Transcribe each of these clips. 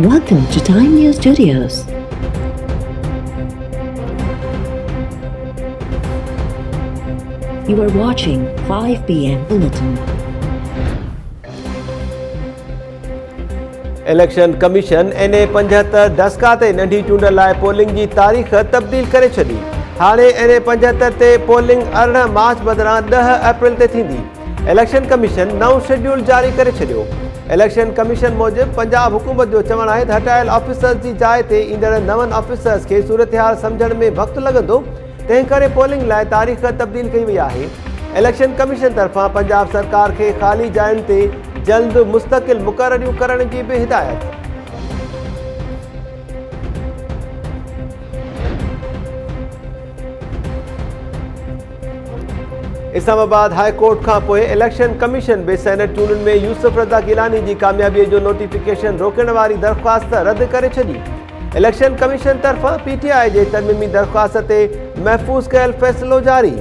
Welcome to Time News Studios. You are watching 5 p.m. Bulletin. Election commission NA 75 दस्का ते नंढी चूंड लाइ polling जी तारीख़ तब्दील करे छॾी। हाणे NA 75 ते पोलिंग 18 मार्च बदिरां 10 अप्रैल ते थींदी। इलेक्शन कमीशन नओं शेड्यूल जारी करे छॾियो। इलेक्शन कमीशन मूजिबि पंजाब हुकूमत जो चवणु आहे त हटायल ऑफिसर्स जी जाइ ते ईंदड़ नवनि ऑफिसर्स खे सूरतहाल सम्झण में वक़्तु लॻंदो, तंहिं करे पोलिंग लाइ तारीख़ तब्दील कई वई आहे। इलेक्शन कमीशन तरफ़ां पंजाब सरकार खे ख़ाली जायुनि ते जल्द मुस्तक़िल मुक़ररियूं करण जी बि हिदायत। इस्लामाबाद हाई कोर्ट खां पोइ इलेक्शन कमीशन बि सेनेट चूंडुनि में यूसुफ रज़ा गिलानी जी कामयाबीअ जो नोटिफिकेशन रोकण वारी दरख़्वास्त रद्द करे छॾी। इलेक्शन कमीशन तरफ़ां PTI जे तरमीमी दरख़्वास्त ते महफ़ूज़ कयल फ़ैसिलो जारी।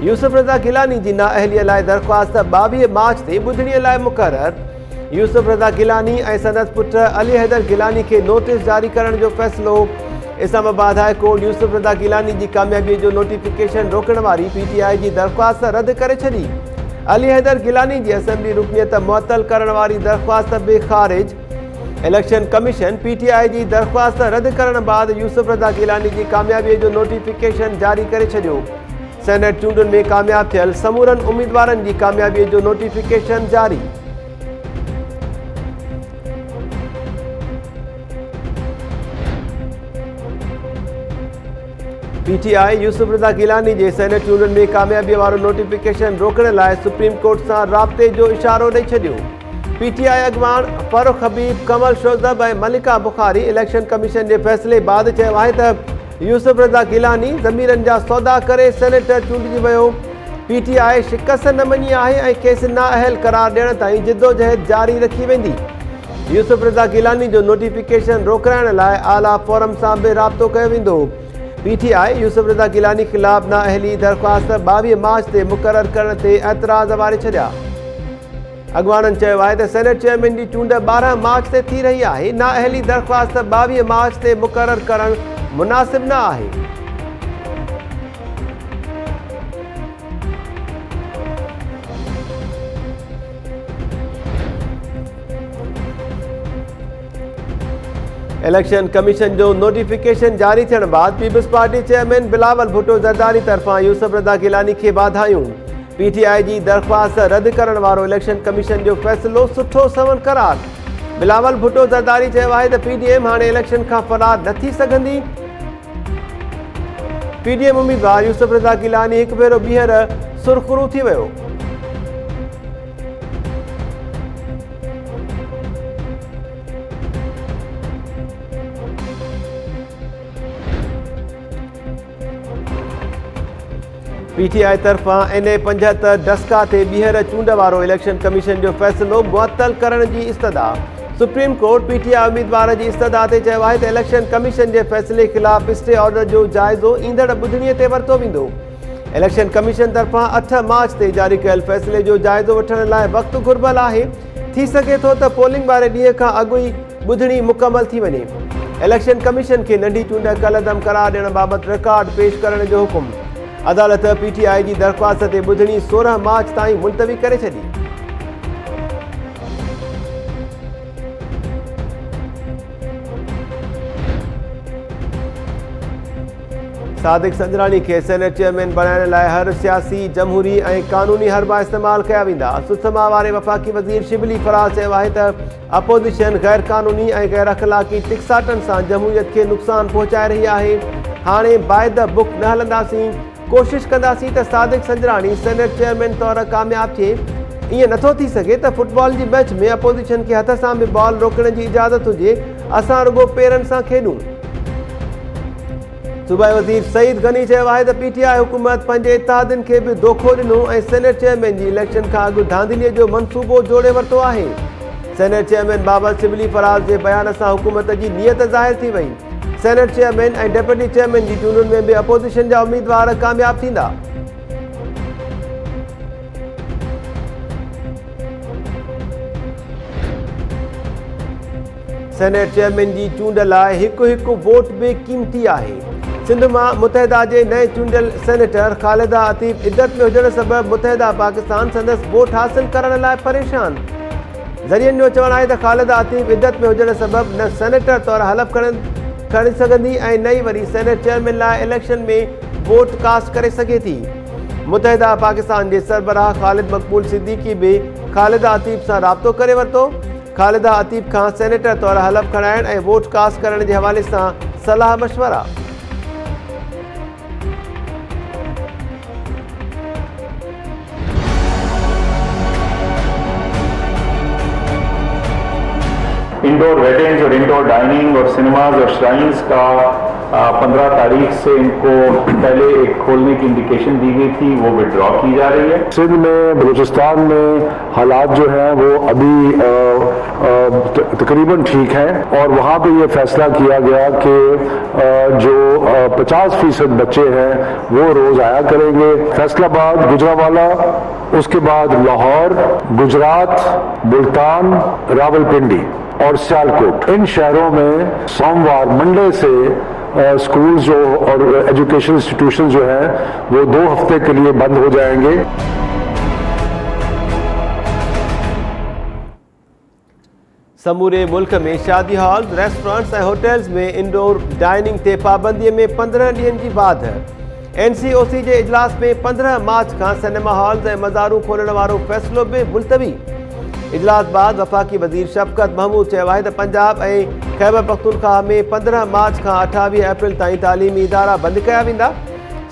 यूसुफ रज़ा गिलानी जी नाअहलीअ लाइ दरख़्वास्त 22 मार्च ते ॿुधणीअ लाइ मुक़ररु। यूसुफ रज़ा गिलानी ऐं संदसि पुट अली हैदर गिलानी खे नोटिस जारी करण जो फ़ैसिलो। इस्लामाबाद हाई कोर्ट यूसुफ रज़ा गिलानी जी कामयाबीअ जो नोटिफिकेशन रोकण वारी PTI जी दरख़्वास्त रद्द करे छॾी। अली हैदर गिलानी जी असेंबली रुकनियत मुअतल करण वारी दरख़्वास्त बि ख़ारिज। इलेक्शन कमीशन PTI जी दरख़्वास्त रद्द करण बाद यूसुफ रज़ा गिलानी जी कामयाबीअ जो नोटिफिकेशन जारी करे छॾियो। सेनेट चूंडुनि में कामयाब थियल समूरनि उम्मीदवारनि जी कामयाबीअ जो नोटिफिकेशन जारी। PTI यूसुफ रज़ा गिलानी जे सेनेट चूंडुनि में कामयाबीअ वारो नोटिफिकेशन रोकण लाइ सुप्रीम कोर्ट सां राब्ते जो इशारो ॾेई छॾियो। PTI अॻवान फारूक हबीब, कमल शोज़ब ऐं मलिका बुखारी इलेक्शन कमीशन जे फ़ैसिले बाद चयो आहे त यूसुफ रज़ा गिलानी ज़मीरनि जा सौदा करे सेनेटर चूंडिजी वियो। PTI शिकस्त न मञी आहे ऐं खेसि नाअहल करार ॾियण ताईं जिदोजहद जारी रखी वेंदी। यूसुफ रज़ा गिलानी जो नोटिफिकेशन रोकाइण लाइ आला फोरम सां बि राब्तो कयो वेंदो। PTI यूसुफ रज़ा गिलानी ख़िलाफ़ नाअहली दरख़्वास्त 22 मार्च ते मुक़ररु करण ते एतिराज़ वारे छॾिया। अॻवाननि चयो आहे त सेनेट चेयरमैन जी चूंड 12 मार्च ते थी रही आहे। नाअहली दरख़्वास्त 22 मार्च ते मुक़ररु करणु मुनासिब न आहे। इलेक्शन कमीशन जो नोटिफिकेशन जारी थियण बाद पीपल्स पार्टी चेयरमैन बिलावल भुट्टो ज़रदारी तरफ़ां यूसुफ रज़ा गिलानी खे वाधायूं। PTI जी दरख़्वास्त रद्द करण वारो इलेक्शन कमीशन जो फ़ैसिलो सुठो सवण करार। बिलावल भुट्टो ज़रदारी चयो आहे त PDM हाणे इलेक्शन खां फ़रार न थी सघंदी। PDM उम्मीदवार यूसुफ रज़ा गिलानी हिकु भेरो ॿीहर सुरख़ुरू थी वियो। PTI तरफ़ां NA 75 दस्का ते ॿीहर चूंड वारो इलेक्शन कमीशन जो फ़ैसिलो मुअतल करण जी इस्तदा। सुप्रीम कोर्ट PTI उम्मीदवार जी इस्तदा ते चयो आहे त इलेक्शन कमीशन जे फ़ैसिले ख़िलाफ़ स्टे ऑर्डर जो जाइज़ो ईंदड़ ॿुधणीअ ते वरितो वेंदो। इलेक्शन कमीशन तरफ़ां 8 मार्च ते जारी कयल फ़ैसिले जो जाइज़ो वठण लाइ वक़्तु घुर्बल आहे। थी सघे थो त पोलिंग वारे ॾींहं खां अॻु ई ॿुधणी मुकमल थी वञे। इलेक्शन कमीशन खे नंढी चूंड कलअदम करार ॾियण बाबति रिकॉर्ड पेश करण जो हुकुम। अदालत PTI जी दरख़्वास्त ते ॿुधणी 16 मार्च ताईं मुलतवी करे छॾी। सादिक संजरानी खे सेनेट चेयरमैन बणाइण लाइ हर सियासी, जमहूरी ऐं क़ानूनी हरबा इस्तेमालु कया वेंदा। सुषमा वारे वफ़ाक़ी वज़ीर शिबली फराज़ चयो आहे त अपोज़िशन गैर क़ानूनी ऐं गैर अख़लाक़ी टिकसाटनि सां जमहूरियत खे नुक़सानु पहुचाए रही आहे। हाणे बाय द बुक न हलंदासीं। कोशिशि कंदासीं त सादिक संजरानी सेनेट चेयरमैन तौरु कामयाबु थिए। ईअं नथो थी सघे त फुटबॉल जी मैच में अपोज़िशन खे हथ सां बि बॉल रोकण जी इजाज़त हुजे, असां रुॻो पेरनि सां खेॾूं। सूबाई वज़ीर सईद गनी चयो आहे त PTI हुकूमत पंहिंजे इत्तेहादियुनि खे बि धोखो ॾिनो ऐं सेनेट चेयरमैन जी इलेक्शन खां अॻु धांधलीअ जो मंसूबो जोड़े वरितो आहे। सेनेट चेयरमैन बाबति शिबली फराज़ जे बयान सां हुकूमत जी नियत ज़ाहिर थी वई। सेनेट चेयरमैन ऐं डेप्यूटी चेयरमैन जी चूंडुनि में बि अपोज़िशन जा उम्मीदवार कामयाबु थींदा। सेनेट चेयरमैन जी चूंड लाइ हिकु वोट बि क़ीमती आहे। सिंध मां मुतहदा जे नए चूंडियल सेनेटर ख़ालिदा अतीफ़ इद्दत में हुजण सबबि मुतहदा पाकिस्तान संदसि वोट हासिल करण लाइ परेशान। ज़रियनि जो चवणु आहे त ख़ालिदा अतीफ़ इद्दत में हुजण सबबि न सेनेटर तौरु हलफ़ खणी सघंदी ऐं न ई वरी सेनेट चेयरमैन लाइ इलेक्शन में वोट कास्ट करे सघे थी। मुतहदा पाकिस्तान जे सरबराह ख़ालिद मक़बूल सिद्दीकी बि ख़ालिदा अतीफ़ सां राब्तो करे वरितो। ख़ालिदा अतीफ़ खां सेनेटर तौरु हलफ़ खणाइण ऐं वोट कास्ट करण जे हवाले सां सलाह मशवरा। इंडोर वेडिंग्स और इंडोर डाइनिंग और सिनेमाज और श्राइन्स का 15 तारीख से इनको पहले एक खोलने की इंडिकेशन दी गई थी, वो विड्रॉ की जा रही है। सिंध में बलूचिस्तान में हालात जो हैं वो अभी तकरीबन ठीक हैं और वहाँ पे ये फैसला किया गया कि जो 50% बच्चे हैं वो रोज आया करेंगे। फैसलाबाद, गुजरांवाला, उसके बाद लाहौर, गुजरात, मुल्तान, रावलपिंडी और सियालकोट, इन शहरों में सोमवार मंडे से स्कूल जो और एजुकेशन इंस्टीट्यूशन जो है वो 2 हफ्ते के लिए बंद हो जाएंगे। समूरे मुल्क में शादी हॉल, रेस्टोरेंट्स ऐं होटल्स में इंडोर डाइनिंग ते पाबंदीअ में 15 ॾींहनि जी बाध। NCOC जे इजलास में 15 मार्च खां सिनेमा हॉल्स ऐं मज़ारूं खोलण वारो फ़ैसिलो बि मुलतवी। इजलास बाद वफ़ाक़ी वज़ीर शफ़क़त महमूद चयो आहे त पंजाब ऐं खैबर पख्तूनख्वा में 15 मार्च खां 28 अप्रैल ताईं तालीमी इदारा बंदि कया वेंदा।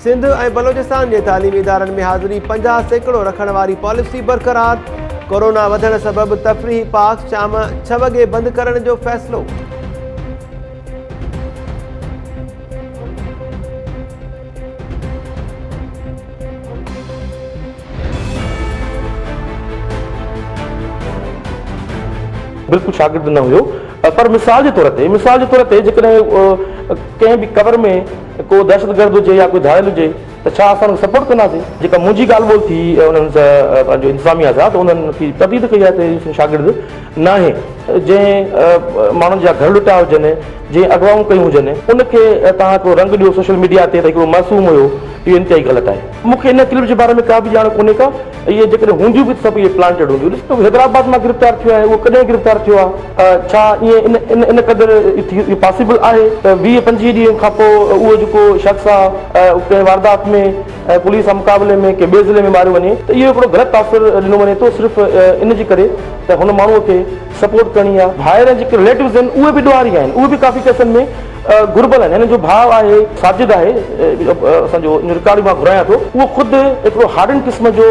सिंध ऐं बलोचिस्तान जे तालीमी इदारनि में हाज़िरी 50% रखण वारी पॉलिसी बरक़रार। कोरोना वधण सबबि तफ़रीही पार्क शाम 6 वॻे बंदि करण जो फ़ैसिलो। बिल्कुल शागिर्द न हुयो, पर मिसाल जे तौर ते जेकॾहिं कंहिं बि कवर में को दहशतगर्द हुजे या कोई धायल हुजे त छा असां सपोर्ट कंदासीं। जेका मुंहिंजी ॻाल्हि ॿोल थी उन्हनि सां पंहिंजो इंतिज़ामिया सां, त उन्हनि की तबदील कई आहे त शागिर्द न आहे। जंहिं माण्हुनि जा घर लुटिया हुजनि, जंहिं अगवाऊं कयूं हुजनि, उनखे तव्हां को रंग ॾियो सोशल मीडिया ते त हिकिड़ो मासूम हुयो, इहो इंतिहाई ग़लति आहे। मूंखे इन क्लिप जे बारे में का बि ॼाण कोन्हे का। इहे जेकॾहिं हूंदियूं बि सभु इहे प्लांटेड हूंदियूं। ॾिसो हैदराबाद मां गिरफ़्तार थियो आहे, उहो कॾहिं गिरफ़्तार थियो आहे? छा ईअं इन क़दुरु पॉसिबल आहे त 20-25 ॾींहं खां पोइ उहो जेको शख़्स आहे कंहिं वारदात में पुलिस सां मुक़ाबले में कंहिं ॿिए ज़िले में मारियो वञे, त इहो हिकिड़ो ग़लति तासिर ॾिनो वञे थो सिर्फ़ु इन जे करे त हुन माण्हूअ खे सपोर्ट करणी आहे। ॿाहिरि जेके रिलेटिव्स आहिनि उहे बि ॾुआरी आहिनि, उहे बि काफ़ी केसनि में घुरबल आहिनि। हिन जो भाउ आहे साजिद आहे, असांजो रिकॉर्ड मां घुरायां थो, उहो ख़ुदि हिकिड़ो हार्डन क़िस्म जो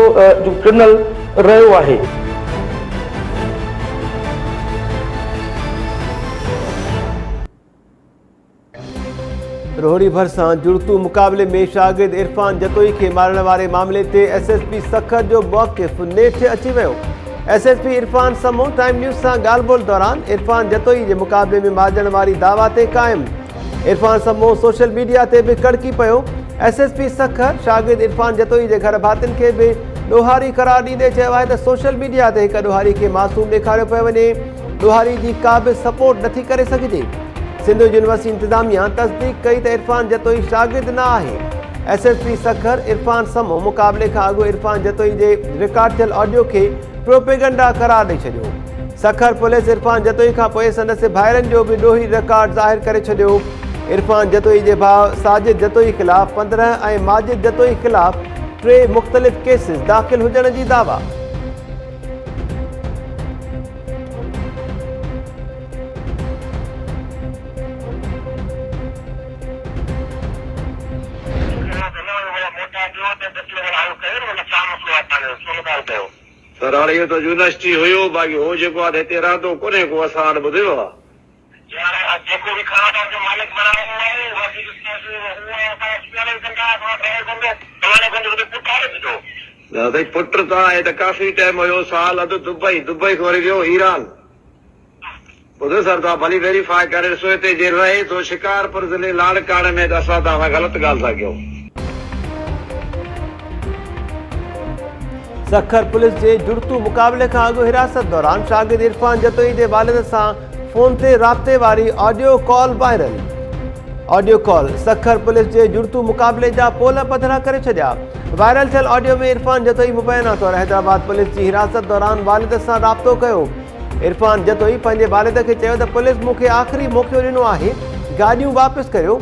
क्रिमिनल रहियो आहे। रोहड़ी भरिसां जुड़तू मुक़ाबले में शागिर्द इरफान जतोई खे मारण वारे मामले ते SSP सखर जो मौक़िफ़ नेठि अची वियो। SSP इरफान समो टाइम न्यूज़ सां ॻाल्हि ॿोल दौरान इरफान जतोई जे मुक़ाबले में मारजण वारी दावा ते क़ाइमु। इरफान समो सोशल मीडिया ते बि कड़की पियो। SSP सखर शागिर्द इरफान जतोई जे घर भातियुनि खे बि ॾोहारी करार ॾींदे चयो आहे त सोशल मीडिया ते हिक ॾोहारी खे मासूम ॾेखारियो पियो वञे। ॾोहारी जी का बि सपोर्ट नथी करे सघिजे। सिंध यूनिवर्सिटी इंतिज़ामिया तस्दीक कई त इरफान जतोई शागिर्द न आहे। SSP सखर इरफान समो मुक़ाबले खां अॻु इरफान जतोई जे रिकॉर्ड थियल ऑडियो खे प्रोपेगंडा करार ॾेई छॾियो। सखर पुलिस इरफान जतोई खां पोइ संदसि भाइरनि जो बि ॾोही रिकॉर्ड ज़ाहिर करे छॾियो। इरफान जतोई जे भाउ साजिद जतोई ख़िलाफ़ 15 ऐं माजिद जतोई ख़िलाफ़ 3 मुख़्तलिफ़ केसिस दाख़िल हुजण जी दावा। सर हाणे इहो त यूनिवर्सिटी हुयो, बाक़ी हो जेको आहे हिते रहंदो कोन्हे को, असां हाणे ॿुधियो आहे। जेको बि खाना जो मालिक बणायो आहे पुट त आहे त काफ़ी टाइम हुयो, साल अधु दुबई खां वरी वियो ईरान। ॿुधो सर, तव्हां भली वेरीफाई करे ॾिसो हिते जे रहे थो शिकारपुर ज़िले लाड़काणे में, त असां तव्हां सां ग़लति ॻाल्हि था कयूं। सखर पुलिस जे जुड़तू मुक़ाबले खां अॻु हिरासत दौरान शागिर्द इरफान जतोई जे वालिद सां फोन ते राब्ते वारी audio call viral. Audio call Sukkur police जे जुड़तू मुक़ाबले जा पोल पधरा करे छॾिया। वायरल थियल ऑडियो में इरफान जतोई मुबैना तौर हैदराबाद पुलिस जी हिरासत दौरान वालिद सां राब्तो कयो। इरफान जतोई पंहिंजे वालिद खे चयो त पुलिस मूंखे आख़िरी मौक़ो ॾिनो आहे, गाॾियूं वापसि करियो।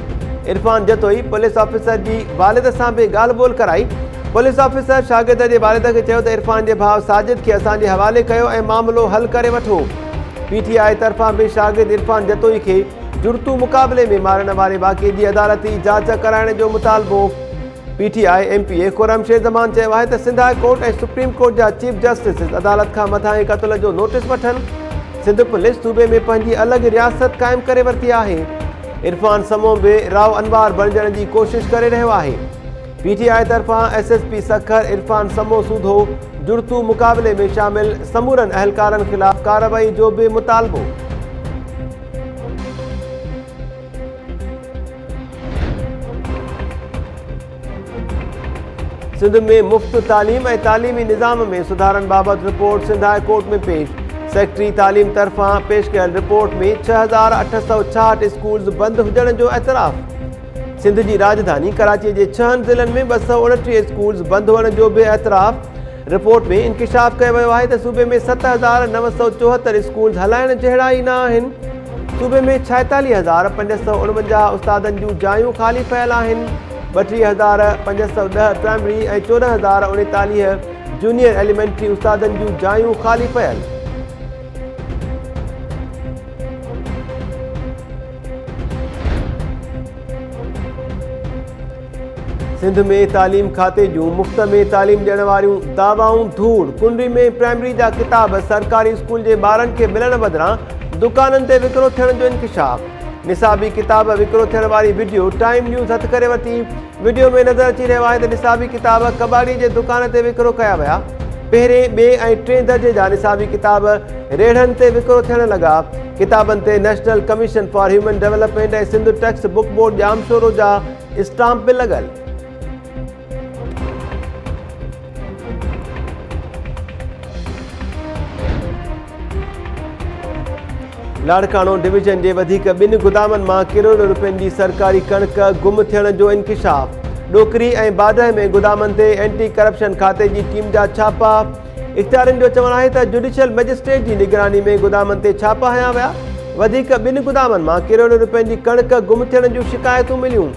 इरफान जतोई पुलिस ऑफिसर जी वालिद सां बि ॻाल्हि ॿोल कराई। पुलिस ऑफिसर शागिर्द जे वालिद खे चयो त इरफान जे भाउ साजिद खे असांजे हवाले कयो ऐं मामिलो हल करे वठो। पीटीआई तरफ़ां बि शागिर्द इरफान जतोई खे जुड़तू मुक़ाबले में मारण वारे वाक़े जी अदालती जांच कराइण जो मुतालबो। पीटीआई एमपीए खुर्रमशेर ज़मान चयो आहे त सिंध हाई कोर्ट ऐं सुप्रीम कोर्ट जा चीफ जस्टिस अदालत खां मथां क़त्ल जो नोटिस वठनि। सिंध पुलिस सूबे में पंहिंजी अलॻि रियासत क़ाइमु करे वरिती आहे। इरफान समो बि राव अनवार बणजण जी कोशिश करे रहियो आहे। पीटीआई तरफ़ां एसएसपी सखर इरफान समो सूधो जुड़तू मुक़ाबले में शामिल समूरनि अहलकारनि ख़िलाफ़ कार्रवाई जो बि मुतालबो। सिंध में मुफ़्त तालीम ऐं तालीमी निज़ाम में सुधारनि बाबति रिपोर्ट सिंध हाई कोर्ट में पेश। सेक्रेटरी तालीम तरफ़ां पेश कयल रिपोर्ट में 6866 स्कूल्स बंदि हुजण जो एतराफ़। सिंध जी राजधानी कराची जे 6 ज़िलनि में 229 स्कूल्स बंदि हुअण जो बि एतराफ़। रिपोर्ट में इंकिशाफ़ कयो वियो आहे त सूबे में 7974 स्कूल्स हलाइण जहिड़ा ई न आहिनि। सूबे में 46,549 उस्तादनि जूं जायूं ख़ाली पियल आहिनि। 32,510 प्राइमरी ऐं 14,039 जूनियर एलिमेंट्री उस्तादनि जूं जायूं ख़ाली पियल। सिंध में तालीम खाते जूं मुफ़्त में तालीम ॾियण वारियूं दावाऊं धूड़। कुंडरी में प्राइमरी जा किताब सरकारी स्कूल जे ॿारनि खे मिलण बदिरां दुकाननि ते विकिरो थियण जो इंकिशाफ़। निसाबी किताब विकिरो थियण वारी वीडियो टाइम न्यूज़ हथ करे वरिती। वीडियो में नज़र अची रहियो आहे त निसाबी किताब कबाड़ी जे दुकान ते विकिरो कया विया। पहिरें, ॿिए ऐं टें दर्जे जा निसाबी किताब रेढ़नि ते विकिरो थियण लॻा। किताबनि ते national commission for human development ऐं Sindh text book board Jamshoro जा स्टाम्प बि लॻल। लाड़काणो डिवीजन जे वधीक 2 गुदामनि मां करोड़ रुपयनि जी सरकारी कणक गुम थियण जो इंकिशाफ़। डोकरी ऐं बाडह में गुदामनि ते एंटी करप्शन खाते जी टीम जा छापा। इख़्तियारनि जो चवणु आहे त जुडिशियल मजिस्ट्रेट जी निगरानी में गुदामनि ते छापा हया विया। वधीक 2 गुदामनि मां करोड़ रुपयनि जी कणक गुम थियण जूं शिकायतूं मिलियूं।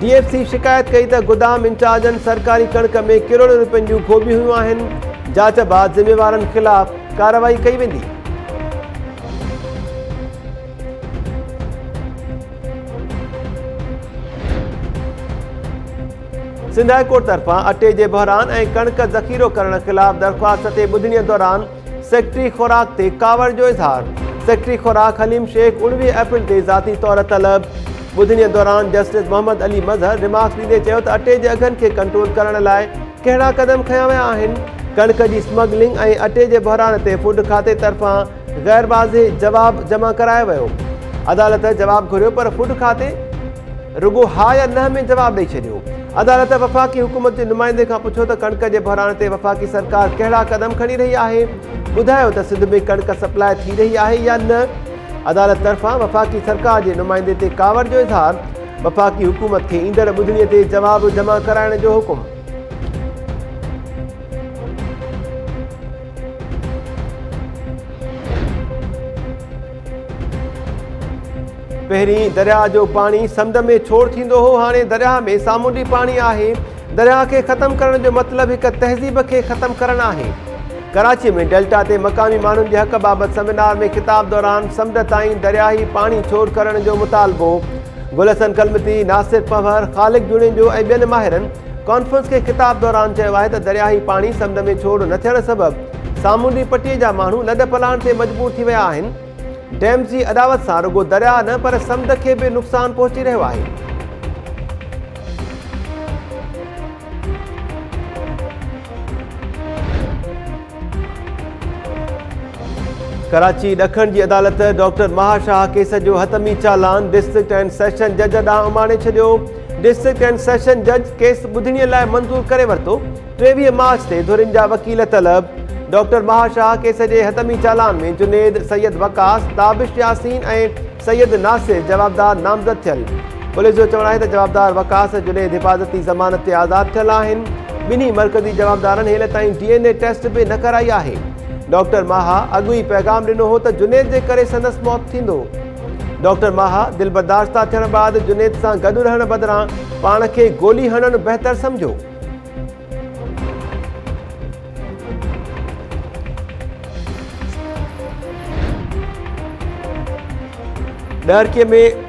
डीएफसी शिकायत कई त गुदाम इंचार्जनि सरकारी कणक में करोड़ रुपयनि जूं खोबियूं हुयूं आहिनि। जांच बाद ज़िम्मेवारनि ख़िलाफ़ कार्रवाई कई वेंदी। सिंध हाई कोर्ट तरफ़ां अटे जे बहरान ऐं कणक ज़ख़ीरो करण ख़िलाफ़ दरख़्वास्त ते ॿुधणीअ दौरान सेक्रेटरी ख़ुराक ते कावड़ जो इज़हार। सेक्रेटरी ख़ुराक हलीम शेख 19 अप्रैल ते ज़ाती तौर तलब। ॿुधणीअ दौरान जस्टिस मोहम्मद अली मज़हर रिमार्क्स ॾींदे चयो त अटे जे अघनि खे कंट्रोल करण लाइ कहिड़ा क़दम खयां विया आहिनि। कणक जी स्मगलिंग ऐं अटे जे बहरान ते फूड खाते तरफ़ां गैर वाज़े जवाब जमा करायो वियो। अदालत जवाब घुरियो पर फूड खाते रुगो हा या न में जवाब ॾेई छॾियो। अदालत वफ़ाक़ी हुकूमत जे नुमाइंदे खां पुछियो त कणक जे बहरान ते वफ़ाक़ी सरकार कहिड़ा क़दम खणी रही आहे। ॿुधायो त सिंध में कणक सप्लाई थी रही आहे या न। अदालत तरफ़ां वफ़ाक़ी सरकार जे नुमाइंदे ते कावड़ जो इज़हार। वफ़ाक़ी हुकूमत खे ईंदड़ ॿुधणीअ ते जवाब जमा कराइण जो हुकुम। पहिरीं दरिया जो पाणी समुंड में छोड़ थींदो हो, हाणे दरिया में सामूंडी पाणी आहे। दरिया खे ख़तमु करण जो मतिलबु हिक तहज़ीब खे ख़तमु करणु आहे। कराची में डेल्टा ते मक़ामी माण्हुनि जे हक़ बाबति सेमिनार में ख़िताब दौरान समुंड ताईं दरियाही पाणी छोड़ करण जो मुतालबो। गुलहसन कलमती, नासिर पवर, ख़ालिक जुणेजो ऐं ॿियनि माहिरनि कॉन्फ्रेंस खे ख़िताब दौरान चयो आहे त दरियाही पाणी समुंड में छोड़ न थियण सबबि सामूंडी पटीअ जा माण्हू लॾ पलाण ते मजबूर थी विया आहिनि। डैम जी अदावत सां रुगो दरिया न पर समुंड खे बि नुक़सानु पहुची रहियो आहे। कराची ॾखण जी अदालत डॉक्टर महाशाह केस जो हतमी चालान डिस्ट्रिक्ट एंड सेशन जज ॾांहुं उमाणे छॾियो। डिस्ट्रिक्ट एंड सेशन जज केस ॿुधणीअ लाइ मंज़ूर करे वरितो। 23 मार्च ते धुरिन जा वकील तलब। डॉक्टर महाशाह केस जे हतमी चालान में जुनेद, सैयद वकास, ताबिश यासीन ऐं सैयद नासिर जवाबदार नामज़द थियल। पुलिस जो चवणु आहे त जवाबदार वकास, जुनेद हिफ़ाज़ती ज़मानत ते आज़ाद थियल आहिनि। ॿिन्ही मरकज़ी जवाबदारनि हेल ताईं DNA टेस्ट बि न कराई आहे। डॉक्टर माहा अॻु ई पैगाम ॾिनो हो त जुनेद जे करे संदसि मौत थींदो। डॉक्टर माहा दिल बर्दाश्ता थियण बाद जुनेद सां गॾु रहण बदिरां पाण खे गोली हणणु बहितर सम्झो। ॾहरकीअ में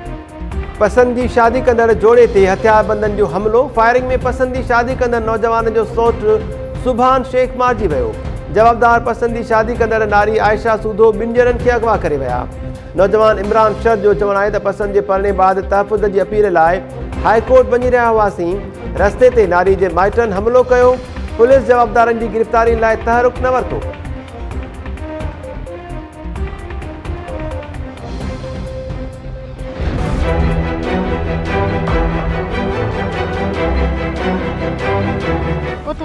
पसंदी शादी कंदड़ जोड़े ते हथियारबंदनि जो हमिलो। फायरिंग में पसंदी शादी कंदड़ नौजवान जो सौटु सुभान शेख मारिजी वियो। जवाबदार पसंदी शादी कंदड़ नारी आयशा सूदो ॿिनि ॼणनि खे अगवा करे विया। नौजवान इमरान शर जो चवणु आहे त पसंद जे पढ़ने बाद तहफ़ुज़ जी अपील लाइ हाई कोर्ट वञी रहिया हुआसीं। रस्ते ते नारी जे माइटनि हमिलो कयो। पुलिस जवाबदारनि जी गिरफ़्तारी लाइ तहरुक न वरितो।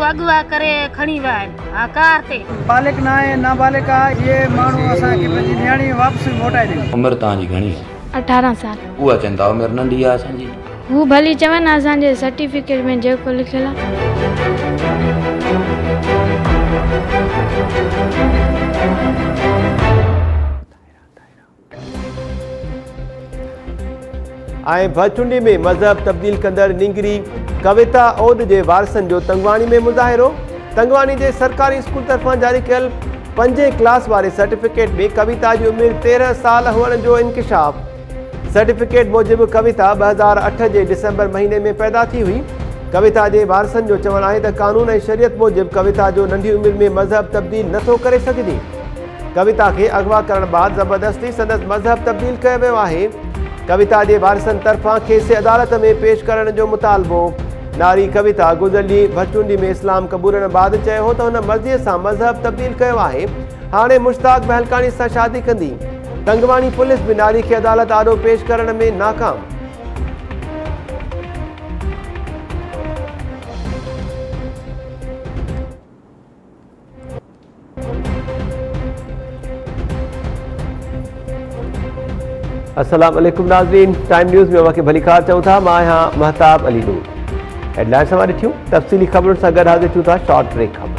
अगवा करे खणी विया आहिनि हा कार ते। बालिक न आहे नाबालिग आहे। ये माण्हू असांखे पंहिंजी नियाणी वापसि मोटाए ॾिनो। उमिरि तव्हांजी घणी? 18 साल। उहा चवनि था उमिरि नंढी आहे असांजी। हू भली चवनि असांजे सर्टिफिकेट में जेको लिखियलु आहे। भचुंडी में मज़हब तब्दील कंदड़ निंगरी कविता ओद जे वारसनि जो तंगवाणी में मुज़ाहिरो। तंगवाणी जे सरकारी स्कूल तरफ़ां जारी कयल 5वीं क्लास वारे सर्टिफिकेट में कविता जी उमिरि 13 साल हुअण जो इंकिशाफ। सर्टिफिकेट मूजिबि कविता 2008 जे डिसंबर महीने में पैदा थी हुई। कविता जे वारसनि जो चवणु आहे त कानून ऐं शरीयत मूजिबि कविता जो नंढी उमिरि में मज़हब तब्दील नथो करे सघिजे। कविता खे अगवा करण बाद ज़बरदस्ती संदसि मज़हब तब्दील कयो वियो आहे। कविता जे वारसनि तरफ़ां खेसि अदालत में पेश करण जो मुतालबो। नारी कविता गुज़िरली भचुंडी में इस्लाम क़बूलण बाद चयो हो त हुन मर्ज़ीअ सां मज़हब तब्दील कयो आहे। हाणे मुश्ताक महलकानी सां शादी कंदी। तंगवाणी पुलिस बि नारी खे अदालत आॾो पेश करण में नाकाम। अस्सलाम वालेकुम नाज़रीन, टाइम न्यूज़ में अवां खे भली ख़ैर चऊं था। मां आहियां महताब अली नूर। हेडलाइन्स सां ॾिठियूं तफ़सीली ख़बरुनि सां गॾु हाज़िर थियूं था शॉर्ट ब्रेक खां।